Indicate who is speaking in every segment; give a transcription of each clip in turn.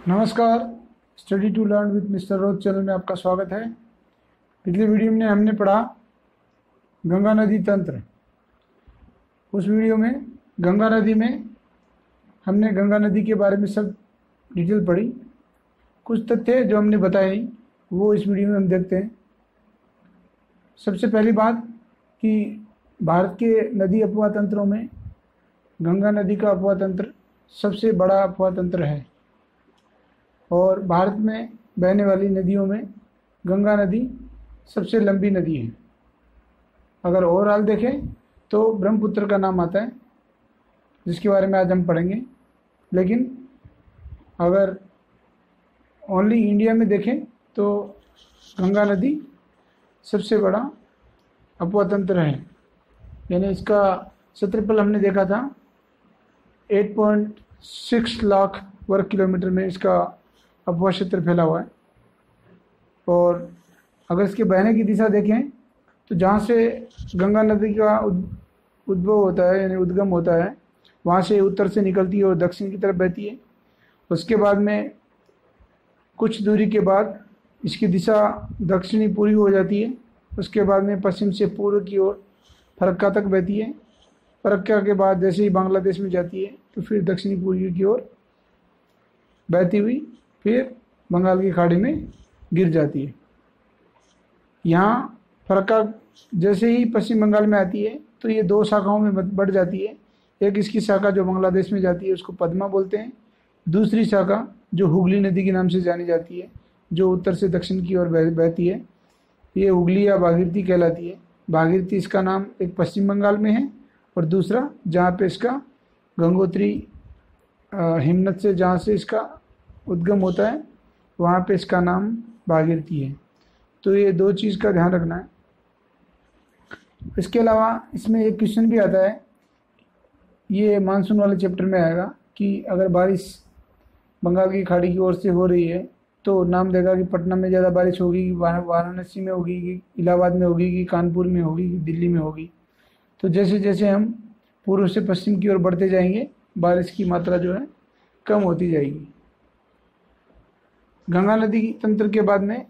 Speaker 1: नमस्कार। Study to learn with mister Rose channel में आपका स्वागत है। पिछले वीडियो में हमने पढ़ा गंगा नदी तंत्र। उस वीडियो में गंगा नदी में हमने गंगा नदी के बारे में सब डिटेल पढ़ी। कुछ तथ्य जो हमने बताए नहीं वो इस वीडियो में हम देखते हैं। सबसे पहली बात कि भारत के नदी अपवाह तंत्रों में गंगा नदी का अपवाह तंत्र सबसे बड़ा अपवाह तंत्र है और भारत में बहने वाली नदियों में गंगा नदी सबसे लंबी नदी है। अगर ओवरऑल देखें तो ब्रह्मपुत्र का नाम आता है जिसके बारे में आज हम पढ़ेंगे, लेकिन अगर ओनली इंडिया में देखें तो गंगा नदी सबसे बड़ा अपवाह तंत्र है। यानी इसका क्षेत्रफल हमने देखा था 8.6 लाख वर्ग किलोमीटर में इसका अपवाह क्षेत्र फैला हुआ है। और अगर इसके बहने की दिशा देखें तो जहाँ से गंगा नदी का उद्भव होता है यानी उद्गम होता है वहाँ से उत्तर से निकलती है और दक्षिण की तरफ बहती है। उसके बाद में कुछ दूरी के बाद इसकी दिशा दक्षिणी पूर्वी हो जाती है। उसके बाद में पश्चिम से पूर्व की ओर फरक्का तक बहती है। फरक्का के बाद जैसे ही बांग्लादेश में जाती है तो फिर दक्षिणी पूर्वी की ओर बहती हुई फिर बंगाल की खाड़ी में गिर जाती है। यहाँ फरक्का जैसे ही पश्चिम बंगाल में आती है तो ये दो शाखाओं में बढ़ जाती है। एक इसकी शाखा जो बांग्लादेश में जाती है उसको पद्मा बोलते हैं। दूसरी शाखा जो हुगली नदी के नाम से जानी जाती है जो उत्तर से दक्षिण की ओर बहती है, ये हुगली या भागीरथी कहलाती है। भागीरथी इसका नाम एक पश्चिम बंगाल में है और दूसरा जहाँ पे इसका गंगोत्री हिमनद से जहाँ से इसका उद्गम होता है वहाँ पे इसका नाम भागीरथी है। तो ये दो चीज़ का ध्यान रखना है। इसके अलावा इसमें एक क्वेश्चन भी आता है, ये मानसून वाले चैप्टर में आएगा कि अगर बारिश बंगाल की खाड़ी की ओर से हो रही है तो नाम देगा कि पटना में ज़्यादा बारिश होगी कि वाराणसी में होगी कि इलाहाबाद में होगी कि कानपुर में होगी कि दिल्ली में होगी। तो जैसे जैसे हम पूर्व से पश्चिम की ओर बढ़ते जाएंगे बारिश की मात्रा जो है कम होती जाएगी। गंगा नदी तंत्र के बाद में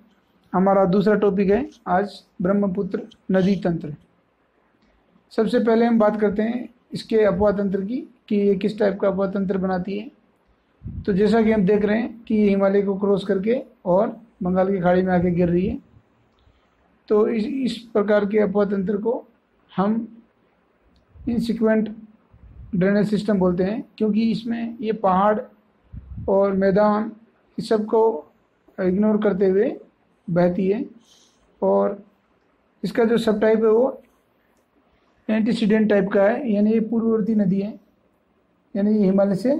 Speaker 1: हमारा दूसरा टॉपिक है आज ब्रह्मपुत्र नदी तंत्र। सबसे पहले हम बात करते हैं इसके अपवाह तंत्र की कि ये किस टाइप का अपवाह तंत्र बनाती है। तो जैसा कि हम देख रहे हैं कि ये हिमालय को क्रॉस करके और बंगाल की खाड़ी में आके गिर रही है। तो इस प्रकार के अपवाह तंत्र को हम इनसिक्वेंट ड्रेनेज सिस्टम बोलते हैं, क्योंकि इसमें ये पहाड़ और मैदान इस सब को इग्नोर करते हुए बहती है। और इसका जो सब टाइप है वो एंटीसीडेंट टाइप का है, यानी ये पूर्ववर्ती नदी है, यानी ये हिमालय से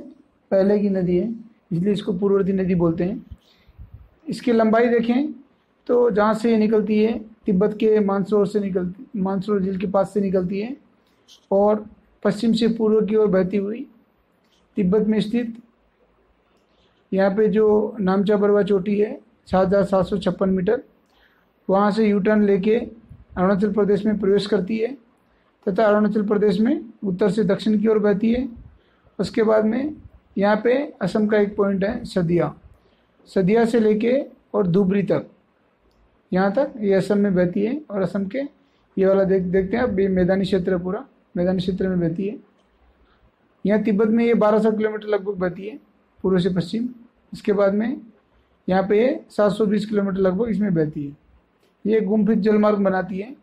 Speaker 1: पहले की नदी है, इसलिए इसको पूर्ववर्ती नदी बोलते हैं। इसकी लंबाई देखें तो जहाँ से ये निकलती है तिब्बत के मानसरोवर से मानसरोवर झील के पास से निकलती है और पश्चिम से पूर्व की ओर बहती हुई तिब्बत में स्थित यहाँ पे जो नामचा बरवा चोटी है 7,756 मीटर, वहाँ से यू टर्न लेके अरुणाचल प्रदेश में प्रवेश करती है तथा अरुणाचल प्रदेश में उत्तर से दक्षिण की ओर बहती है। उसके बाद में यहाँ पे असम का एक पॉइंट है सदिया से लेके और धुबरी तक, यहाँ तक ये असम में बहती है। और असम के ये वाला देखते हैं अब, ये मैदानी क्षेत्र है, पूरा मैदानी क्षेत्र में बहती है। यहाँ तिब्बत में ये 1200 किलोमीटर लगभग बहती है पूर्व से पश्चिम। इसके बाद में यहाँ पे 720 किलोमीटर लगभग इसमें बहती है। ये गुम्फित जलमार्ग बनाती है,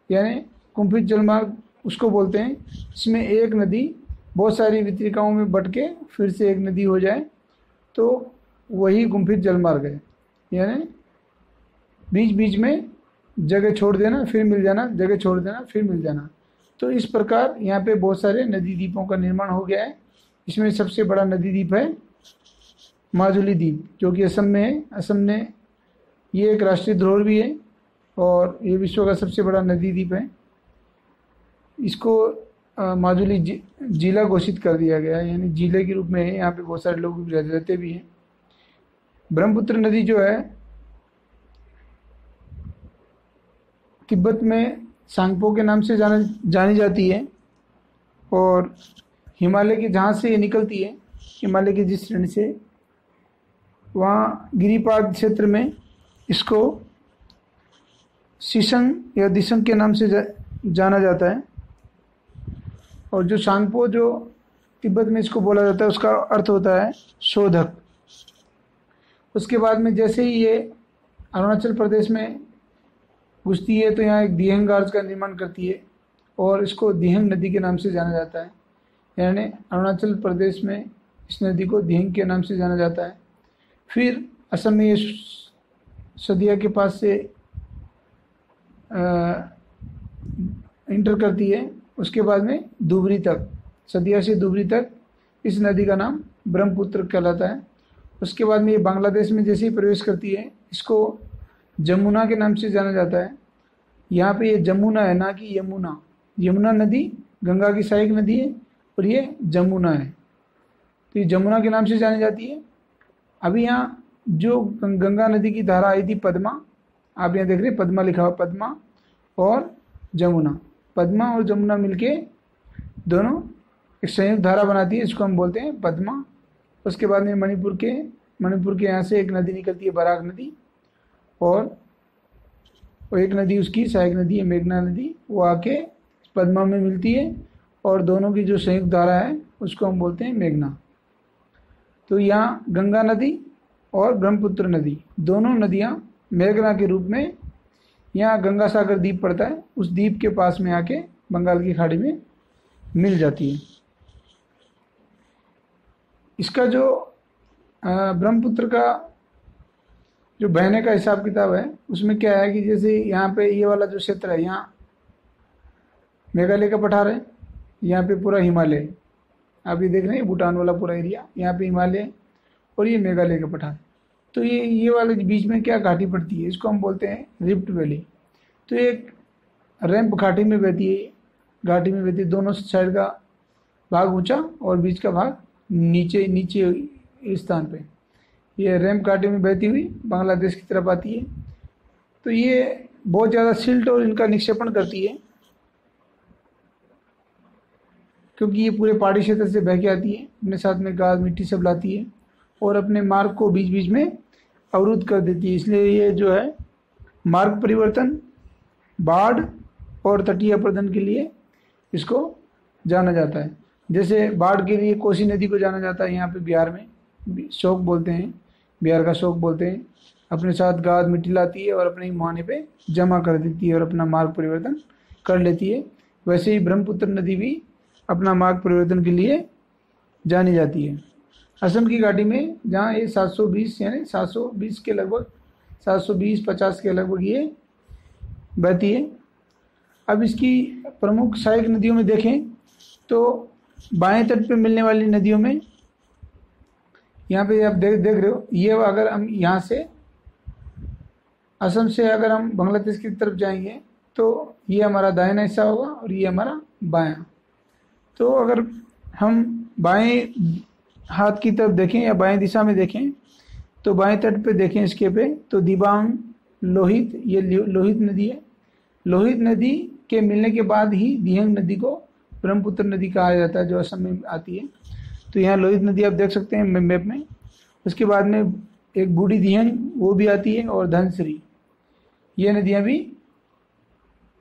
Speaker 1: यानी गुम्फित जलमार्ग उसको बोलते हैं इसमें एक नदी बहुत सारी वितरिकाओं में बट के फिर से एक नदी हो जाए तो वही गुम्फित जलमार्ग है। यानी बीच बीच में जगह छोड़ देना फिर मिल जाना, जगह छोड़ देना फिर मिल जाना। तो इस प्रकार यहाँ पे बहुत सारे नदी द्वीपों का निर्माण हो गया है। इसमें सबसे बड़ा नदी द्वीप है माजुली द्वीप जो कि असम में है। असम ने ये एक राष्ट्रीय धरोहर भी है और ये विश्व का सबसे बड़ा नदी द्वीप है। इसको माजुली जिला घोषित कर दिया गया है, यानी जिले के रूप में है। यहाँ पे बहुत सारे लोग रहते भी हैं। ब्रह्मपुत्र नदी जो है तिब्बत में सांगपो के नाम से जानी जाती है और हिमालय के जहाँ से ये निकलती है, हिमालय की जिस श्रेणी से वहाँ गिरिपाद क्षेत्र में इसको सिसंग या दिसंग के नाम से जाना जाता है। और जो सांगपो जो तिब्बत में इसको बोला जाता है उसका अर्थ होता है शोधक। उसके बाद में जैसे ही ये अरुणाचल प्रदेश में घुसती है तो यहाँ एक दिहंग गार्ज का निर्माण करती है और इसको दिहंग नदी के नाम से जाना जाता है। यानी अरुणाचल प्रदेश में इस नदी को दिहंग के नाम से जाना जाता है। फिर असम में ये सदिया के पास से इंटर करती है। उसके बाद में धुबरी तक, सदिया से धुबरी तक इस नदी का नाम ब्रह्मपुत्र कहलाता है। उसके बाद में ये बांग्लादेश में जैसे ही प्रवेश करती है इसको जमुना के नाम से जाना जाता है। यहाँ पे ये जमुना है, ना कि यमुना। यमुना नदी गंगा की सहायक नदी है और ये जमुना है, तो ये जमुना के नाम से जानी जाती है। अभी यहाँ जो गंगा नदी की धारा आई थी पद्मा, आप यहाँ देख रहे हैं पद्मा लिखा हुआ, पद्मा और जमुना। पद्मा और जमुना मिलके दोनों एक संयुक्त धारा बनाती है, इसको हम बोलते हैं पद्मा। उसके बाद में मणिपुर के यहाँ से एक नदी निकलती है बराक नदी, और एक नदी उसकी सहायक नदी है मेघना नदी, वो आके पद्मा में मिलती है और दोनों की जो संयुक्त धारा है उसको हम बोलते हैं मेघना। तो यहाँ गंगा नदी और ब्रह्मपुत्र नदी दोनों नदियाँ मेघना के रूप में, यहाँ गंगा सागर द्वीप पड़ता है, उस द्वीप के पास में आके बंगाल की खाड़ी में मिल जाती है। इसका जो ब्रह्मपुत्र का जो बहने का हिसाब किताब है उसमें क्या है कि जैसे यहाँ पे ये वाला जो क्षेत्र है, यहाँ मेघालय का पठार है, यहाँ पे पूरा हिमालय, आप ये देख रहे हैं भूटान वाला पूरा एरिया, यहाँ पे हिमालय और ये मेघालय का पठार। तो ये वाले बीच में क्या घाटी पड़ती है, इसको हम बोलते हैं रिफ्ट वैली। तो एक रैंप घाटी में बहती है, दोनों साइड का भाग ऊंचा और बीच का भाग नीचे स्थान पे ये रैंप घाटी में बहती हुई बांग्लादेश की तरफ आती है। तो ये बहुत ज़्यादा सिल्ट और इनका निक्षेपण करती है, क्योंकि ये पूरे पहाड़ी क्षेत्र से बह के आती है, अपने साथ में गाद मिट्टी सब लाती है और अपने मार्ग को बीच बीच में अवरुद्ध कर देती है। इसलिए ये जो है मार्ग परिवर्तन, बाढ़ और तटीय अपर्दन के लिए इसको जाना जाता है। जैसे बाढ़ के लिए कोसी नदी को जाना जाता है, यहाँ पे बिहार में शोक बोलते हैं, बिहार का शोक बोलते हैं। अपने साथ गाद मिट्टी लाती है और अपने मुहाने पे जमा कर देती है और अपना मार्ग परिवर्तन कर लेती है। वैसे ही ब्रह्मपुत्र नदी भी अपना मार्ग परिवर्तन के लिए जानी जाती है। असम की घाटी में जहाँ ये 720 यानी 720 के लगभग 720-50 के लगभग ये बहती है। अब इसकी प्रमुख सहायक नदियों में देखें तो बाएं तट पे मिलने वाली नदियों में यहाँ पे आप देख रहे हो, ये अगर हम यहाँ से असम से अगर हम बांग्लादेश की तरफ जाएंगे तो ये हमारा दाहिना हिस्सा होगा और ये हमारा बायां। तो अगर हम बाएं हाथ की तरफ देखें या बाएं दिशा में देखें तो बाएं तट पे देखें इसके पे तो दिबांग, लोहित, ये लोहित नदी है। लोहित नदी के मिलने के बाद ही दिहंग नदी को ब्रह्मपुत्र नदी कहा जाता है जो असम में आती है। तो यहाँ लोहित नदी आप देख सकते हैं मैप में। उसके बाद में एक बूढ़ी दिहंग वो भी आती है और धनश्री, ये नदियाँ भी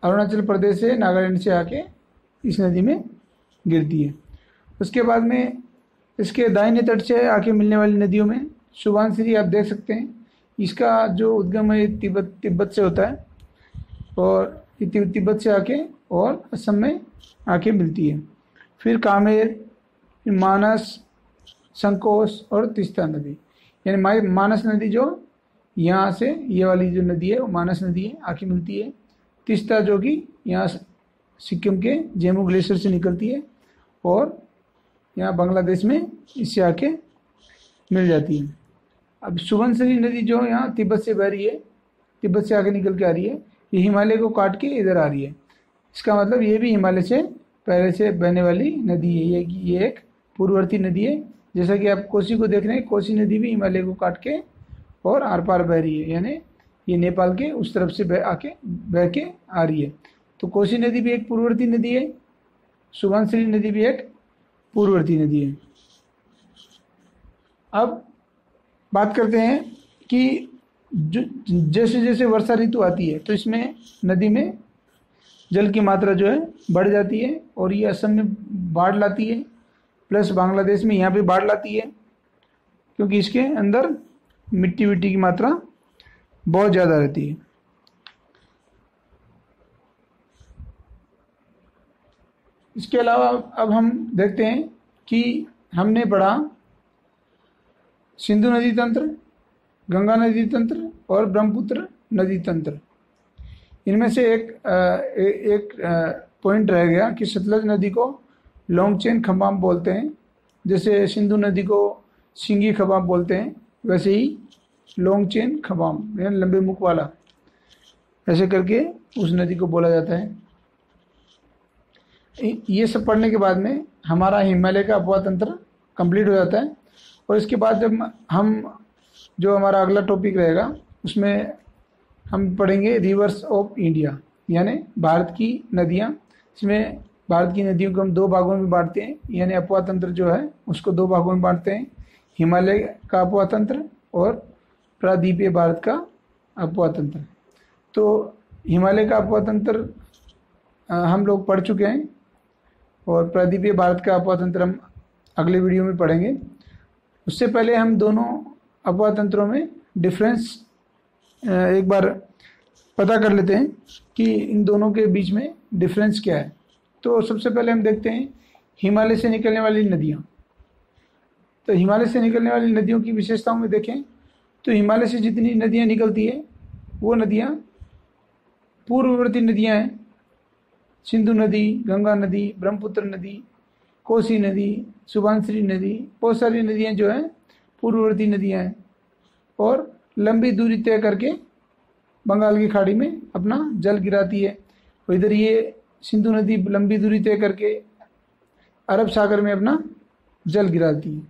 Speaker 1: अरुणाचल प्रदेश से नागालैंड से आके इस नदी में गिरती है। उसके बाद में इसके दाहिने तट से आके मिलने वाली नदियों में सुबनसिरी आप देख सकते हैं, इसका जो उद्गम है तिब्बत से होता है और तिब्बत से आके और असम में आके मिलती है। फिर कामेर, मानस, संकोश और तीस्ता नदी, यानी मानस नदी जो यहाँ से ये वाली जो नदी है वो मानस नदी है, आके मिलती है। तीस्ता जो कि यहाँ सिक्किम के जेमू ग्लेशियर से निकलती है और यहाँ बांग्लादेश में इससे आके मिल जाती है। अब सुबनसिरी नदी जो यहाँ तिब्बत से बह रही है, तिब्बत से आके निकल के आ रही है, ये हिमालय को काट के इधर आ रही है। इसका मतलब ये भी हिमालय से पहले से बहने वाली नदी है। ये एक पूर्ववर्ती नदी है। जैसा कि आप कोसी को देख रहे हैं, कोसी नदी भी हिमालय को काट के और आर पार बह रही है, यानी ये नेपाल के उस तरफ से बह के आ रही है। तो कोसी नदी भी एक पूर्ववर्ती नदी है, सुबनसिरी नदी भी एक पूर्ववर्ती नदी है। अब बात करते हैं कि जैसे जैसे वर्षा ऋतु आती है तो इसमें नदी में जल की मात्रा जो है बढ़ जाती है और ये असम में बाढ़ लाती है, प्लस बांग्लादेश में यहाँ पे बाढ़ लाती है, क्योंकि इसके अंदर मिट्टी विट्टी की मात्रा बहुत ज़्यादा रहती है। इसके अलावा अब हम देखते हैं कि हमने पढ़ा सिंधु नदी तंत्र, गंगा नदी तंत्र और ब्रह्मपुत्र नदी तंत्र। इनमें से एक पॉइंट रह गया कि सतलज नदी को लॉन्ग चेन खंबाम बोलते हैं, जैसे सिंधु नदी को सिंगी खंबाम बोलते हैं, वैसे ही लॉन्ग चेन खंबाम यानी लंबे मुख वाला, ऐसे करके उस नदी को बोला जाता है। ये सब पढ़ने के बाद में हमारा हिमालय का अपवाह तंत्र कंप्लीट हो जाता है। और इसके बाद जब हम जो हमारा अगला टॉपिक रहेगा उसमें हम पढ़ेंगे रिवर्स ऑफ इंडिया, यानी भारत की नदियाँ। इसमें भारत की नदियों को हम दो भागों में बांटते हैं, यानी अपवाह तंत्र जो है उसको दो भागों में बांटते हैं, हिमालय का अपवाह तंत्र और प्रायद्वीपीय भारत का अपवाह तंत्र। तो हिमालय का अपवाह तंत्र हम लोग पढ़ चुके हैं और प्रायद्वीपीय भारत का अपवाह तंत्र हम अगले वीडियो में पढ़ेंगे। उससे पहले हम दोनों अपवाह तंत्रों में डिफरेंस एक बार पता कर लेते हैं कि इन दोनों के बीच में डिफरेंस क्या है। तो सबसे पहले हम देखते हैं हिमालय से निकलने वाली नदियाँ। तो हिमालय से निकलने वाली नदियों की विशेषताओं में देखें तो हिमालय से जितनी नदियाँ निकलती है वो नदियाँ पूर्ववर्ती नदियाँ हैं। सिंधु नदी, गंगा नदी, ब्रह्मपुत्र नदी, कोसी नदी, सुबनसिरी नदी, बहुत सारी नदियाँ जो हैं पूर्ववर्ती नदियाँ हैं और लंबी दूरी तय करके बंगाल की खाड़ी में अपना जल गिराती है। और इधर ये सिंधु नदी लंबी दूरी तय करके अरब सागर में अपना जल गिराती है।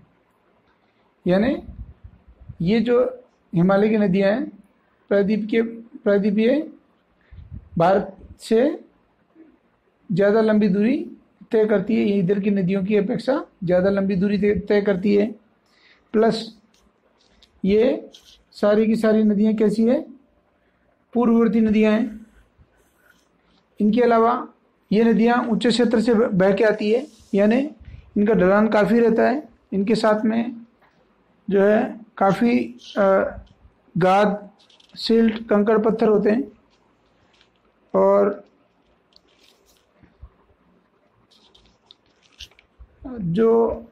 Speaker 1: यानी ये जो हिमालय की नदियाँ हैं प्रायद्वीपीय भारत से ज़्यादा लंबी दूरी तय करती है, ये इधर की नदियों की अपेक्षा ज़्यादा लंबी दूरी तय करती है। प्लस ये सारी की सारी नदियाँ कैसी है, पूर्ववर्ती नदियाँ हैं। इनके अलावा ये नदियाँ ऊंचे क्षेत्र से बह के आती है, यानी इनका ढलान काफ़ी रहता है। इनके साथ में जो है काफ़ी गाद, सिल्ट, कंकड़ पत्थर होते हैं और जो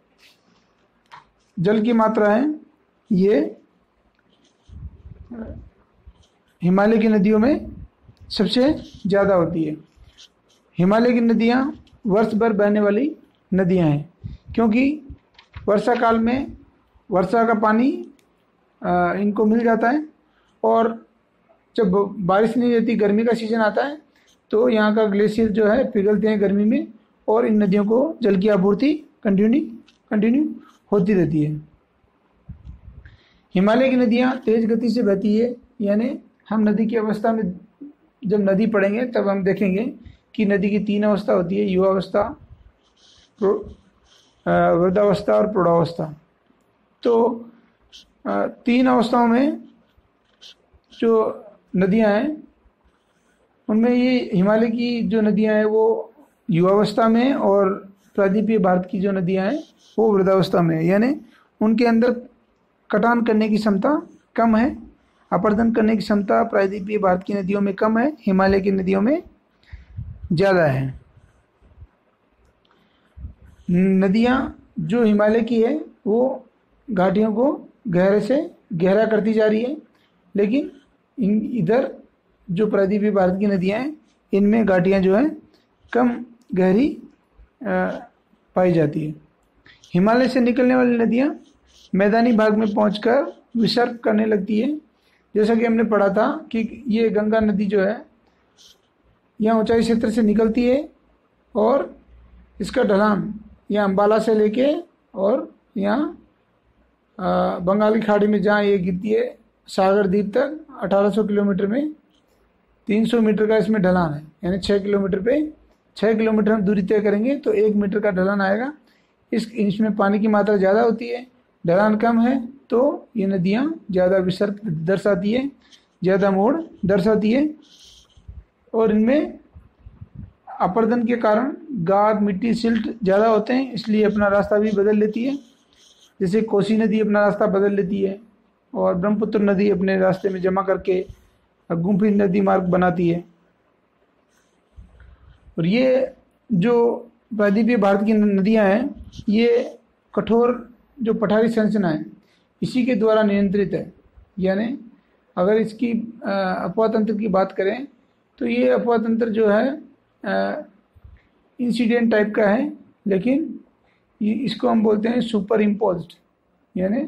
Speaker 1: जल की मात्रा है ये हिमालय की नदियों में सबसे ज़्यादा होती है। हिमालय की नदियाँ वर्ष भर बहने वाली नदियाँ हैं, क्योंकि वर्षा काल में वर्षा का पानी इनको मिल जाता है और जब बारिश नहीं रहती, गर्मी का सीज़न आता है तो यहाँ का ग्लेशियर जो है पिघलते हैं गर्मी में और इन नदियों को जल की आपूर्ति कंटिन्यू होती रहती है। हिमालय की नदियाँ तेज़ गति से बहती है, यानी हम नदी की अवस्था में जब नदी पढ़ेंगे तब हम देखेंगे कि नदी की तीन अवस्था होती है, युवावस्था, वृद्धावस्था और प्रौढ़ावस्था। तो तीन अवस्थाओं में जो नदियां हैं उनमें ये हिमालय की जो नदियां हैं वो युवावस्था में और प्रायद्वीपीय भारत की जो नदियां हैं वो वृद्धावस्था में है, यानी उनके अंदर कटान करने की क्षमता कम है, अपर्दन करने की क्षमता प्रायद्वीपीय भारत की नदियों में कम है, हिमालय की नदियों में ज़्यादा है। नदियाँ जो हिमालय की है वो घाटियों को गहरे से गहरा करती जा रही है, लेकिन इधर जो प्रायद्वीपीय भारत की नदियाँ हैं इनमें घाटियाँ जो हैं कम गहरी पाई जाती है। हिमालय से निकलने वाली नदियाँ मैदानी भाग में पहुंचकर विसर्ग करने लगती है। जैसा कि हमने पढ़ा था कि ये गंगा नदी जो है यहाँ ऊंचाई क्षेत्र से निकलती है और इसका ढलान यहाँ अम्बाला से लेके और यहाँ बंगाल की खाड़ी में जहाँ ये गिरती है सागर द्वीप तक 1800 किलोमीटर में 300 मीटर का इसमें ढलान है, यानी 6 किलोमीटर पे 6 किलोमीटर हम दूरी तय करेंगे तो 1 मीटर का ढलान आएगा। इसमें पानी की मात्रा ज़्यादा होती है ढलान कम है तो ये नदियाँ ज़्यादा विसर्ग दर्शाती है, ज़्यादा मोड़ दर्शाती है, और इनमें अपर्दन के कारण गाद, मिट्टी, सिल्ट ज़्यादा होते हैं, इसलिए अपना रास्ता भी बदल लेती है। जैसे कोसी नदी अपना रास्ता बदल लेती है और ब्रह्मपुत्र नदी अपने रास्ते में जमा करके गुम्फी नदी मार्ग बनाती है। और ये जो प्रायद्वीपीय भारत की नदियां हैं, ये कठोर जो पठारी संरचना है इसी के द्वारा नियंत्रित है। यानी अगर इसकी अपवाह तंत्र की बात करें तो ये अपवाह तंत्र जो है इंसिडेंट टाइप का है, लेकिन इसको हम बोलते हैं सुपर इम्पोज्ड, यानी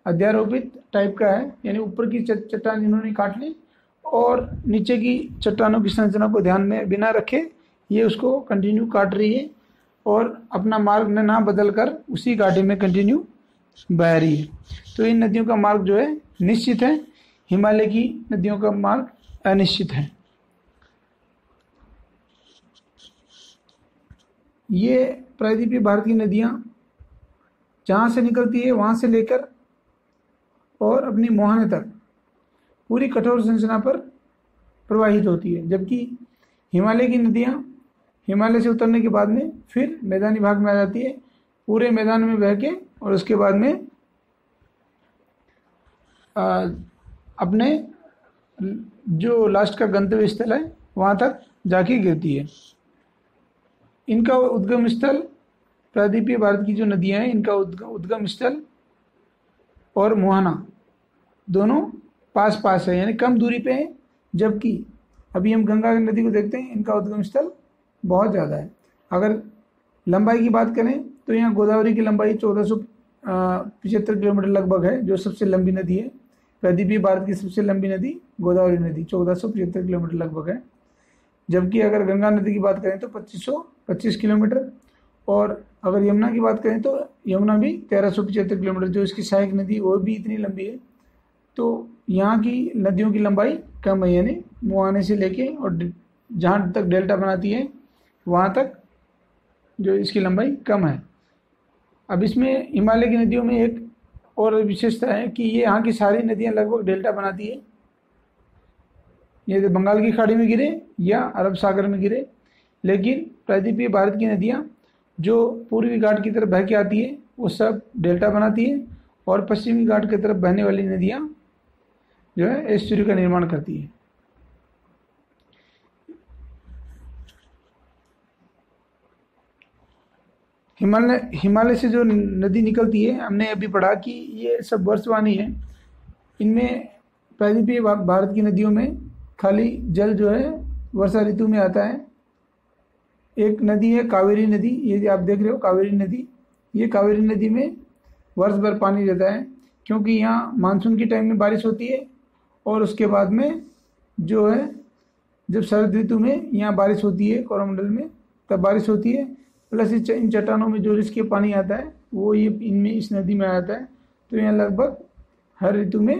Speaker 1: अध्यारोपित टाइप का है। यानी ऊपर की चट्टान इन्होंने काट ली और नीचे की चट्टानों की संरचना को ध्यान में बिना रखे ये उसको कंटिन्यू काट रही है और अपना मार्ग ना बदल कर उसी घाटी में कंटिन्यू बह रही है। तो इन नदियों का मार्ग जो है निश्चित है, हिमालय की नदियों का मार्ग अनिश्चित है। ये प्रायद्वीपीय भारत की नदियाँ जहाँ से निकलती है वहाँ से लेकर और अपनी मुहाने तक पूरी कठोर संरचना पर प्रवाहित होती है, जबकि हिमालय की नदियाँ हिमालय से उतरने के बाद में फिर मैदानी भाग में आ जाती है, पूरे मैदान में बह के, और उसके बाद में अपने जो लास्ट का गंतव्य स्थल है वहाँ तक जाके गिरती है। इनका उद्गम स्थल, प्रायद्वीपीय भारत की जो नदियाँ हैं इनका उद्गम स्थल और मुहाना दोनों पास पास है, यानी कम दूरी पे है, जबकि अभी हम गंगा नदी को देखते हैं, इनका उद्गम स्थल बहुत ज़्यादा है। अगर लंबाई की बात करें तो यहाँ गोदावरी की लंबाई 1475 किलोमीटर लगभग है, जो सबसे लंबी नदी है। प्रायद्वीपीय भारत की सबसे लंबी नदी गोदावरी नदी 1475 किलोमीटर लगभग है, जबकि अगर गंगा नदी की बात करें तो 2525 किलोमीटर, और अगर यमुना की बात करें तो यमुना भी 1375 किलोमीटर, जो इसकी सहायक नदी वो भी इतनी लंबी है। तो यहाँ की नदियों की लंबाई कम है, यानी मुहाने से लेके और जहाँ तक डेल्टा बनाती है वहाँ तक जो इसकी लंबाई कम है। अब इसमें हिमालय की नदियों में एक और विशेषता है कि ये यहाँ की सारी नदियाँ लगभग डेल्टा बनाती है, ये बंगाल की खाड़ी में गिरे या अरब सागर में गिरे। लेकिन प्रायद्वीपीय भारत की नदियाँ जो पूर्वी घाट की तरफ बह के आती है वो सब डेल्टा बनाती है, और पश्चिमी घाट की तरफ बहने वाली नदियाँ जो है एस्चुरी का निर्माण करती है। हिमालय से जो नदी निकलती है, हमने अभी पढ़ा कि ये सब वर्षवानी है। इनमें प्रायद्वीपीय भारत की नदियों में खाली जल जो है वर्षा ऋतु में आता है। एक नदी है कावेरी नदी, ये आप देख रहे हो कावेरी नदी, ये कावेरी नदी में वर्ष भर पानी रहता है, क्योंकि यहाँ मानसून के टाइम में बारिश होती है और उसके बाद में जो है जब शरद ऋतु में यहाँ बारिश होती है, कोरोमंडल में तब बारिश होती है, प्लस इन चट्टानों में जो रिसके पानी आता है वो ये इनमें इस नदी में आता है। तो यहाँ लगभग हर ऋतु में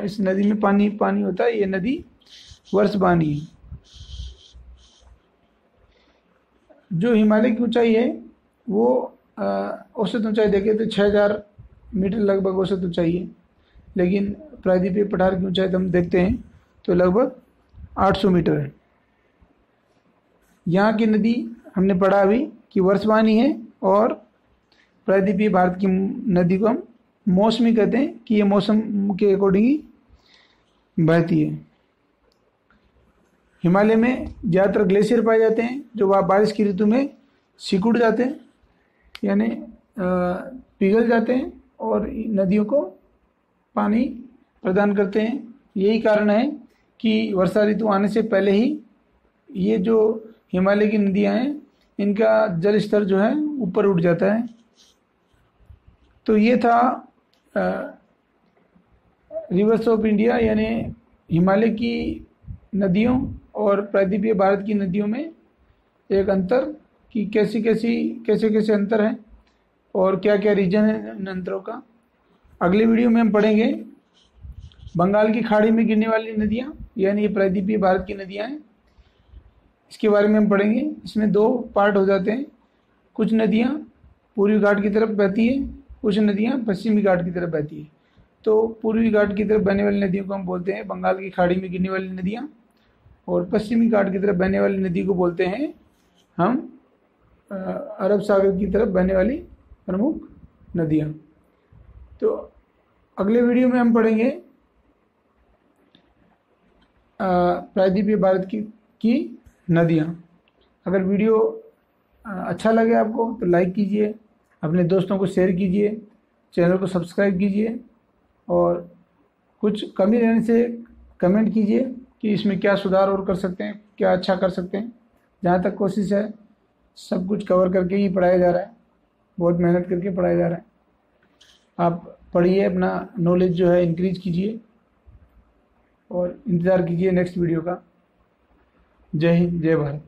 Speaker 1: इस नदी में पानी होता है। ये नदी वर्षवानी है। जो हिमालय की ऊंचाई है वो औसत ऊंचाई देखें तो 6000 मीटर लगभग औसत ऊंचाई है, लेकिन प्रायद्वीपीय पठार की ऊंचाई हम देखते हैं तो लगभग 800 मीटर है। यहाँ की नदी हमने पढ़ा अभी कि वर्षवानी है, और प्रायद्वीपीय भारत की नदी को हम मौसमी कहते हैं कि ये मौसम के अकॉर्डिंग ही बहती है। हिमालय में ज़्यादातर ग्लेशियर पाए जाते हैं जो वह बारिश की ऋतु में सिकुड़ जाते हैं, यानी पिघल जाते हैं और नदियों को पानी प्रदान करते हैं। यही कारण है कि वर्षा ऋतु आने से पहले ही ये जो हिमालय की नदियां हैं इनका जल स्तर जो है ऊपर उठ जाता है। तो ये था रिवर्स ऑफ इंडिया, यानी हिमालय की नदियों और प्रायद्वीपीय भारत की नदियों में एक अंतर कि कैसे अंतर है और क्या क्या रीजन है इन अंतरों का। अगले वीडियो में हम पढ़ेंगे बंगाल की खाड़ी में गिरने वाली नदियाँ, यानी ये प्रायद्वीपीय भारत की नदियाँ हैं, इसके बारे में हम पढ़ेंगे। इसमें 2 पार्ट हो जाते हैं। कुछ नदियाँ पूर्वी घाट की तरफ बहती है कुछ नदियाँ पश्चिमी घाट की तरफ बहती है। तो पूर्वी घाट की तरफ बहने वाली नदियों को हम बोलते हैं बंगाल की खाड़ी में गिरने वाली नदियाँ, और पश्चिमी घाट की तरफ बहने वाली नदी को बोलते हैं हम अरब सागर की तरफ बहने वाली प्रमुख नदियाँ। तो अगले वीडियो में हम पढ़ेंगे प्रायद्वीपीय भारत की नदियाँ। अगर वीडियो अच्छा लगे आपको तो लाइक कीजिए, अपने दोस्तों को शेयर कीजिए, चैनल को सब्सक्राइब कीजिए, और कुछ कमी रहने से कमेंट कीजिए कि इसमें क्या सुधार और कर सकते हैं, क्या अच्छा कर सकते हैं। जहाँ तक कोशिश है सब कुछ कवर करके ही पढ़ाया जा रहा है, बहुत मेहनत करके पढ़ाया जा रहा है। आप पढ़िए, अपना नॉलेज जो है इंक्रीज कीजिए, और इंतज़ार कीजिए नेक्स्ट वीडियो का। जय हिंद, जय भारत।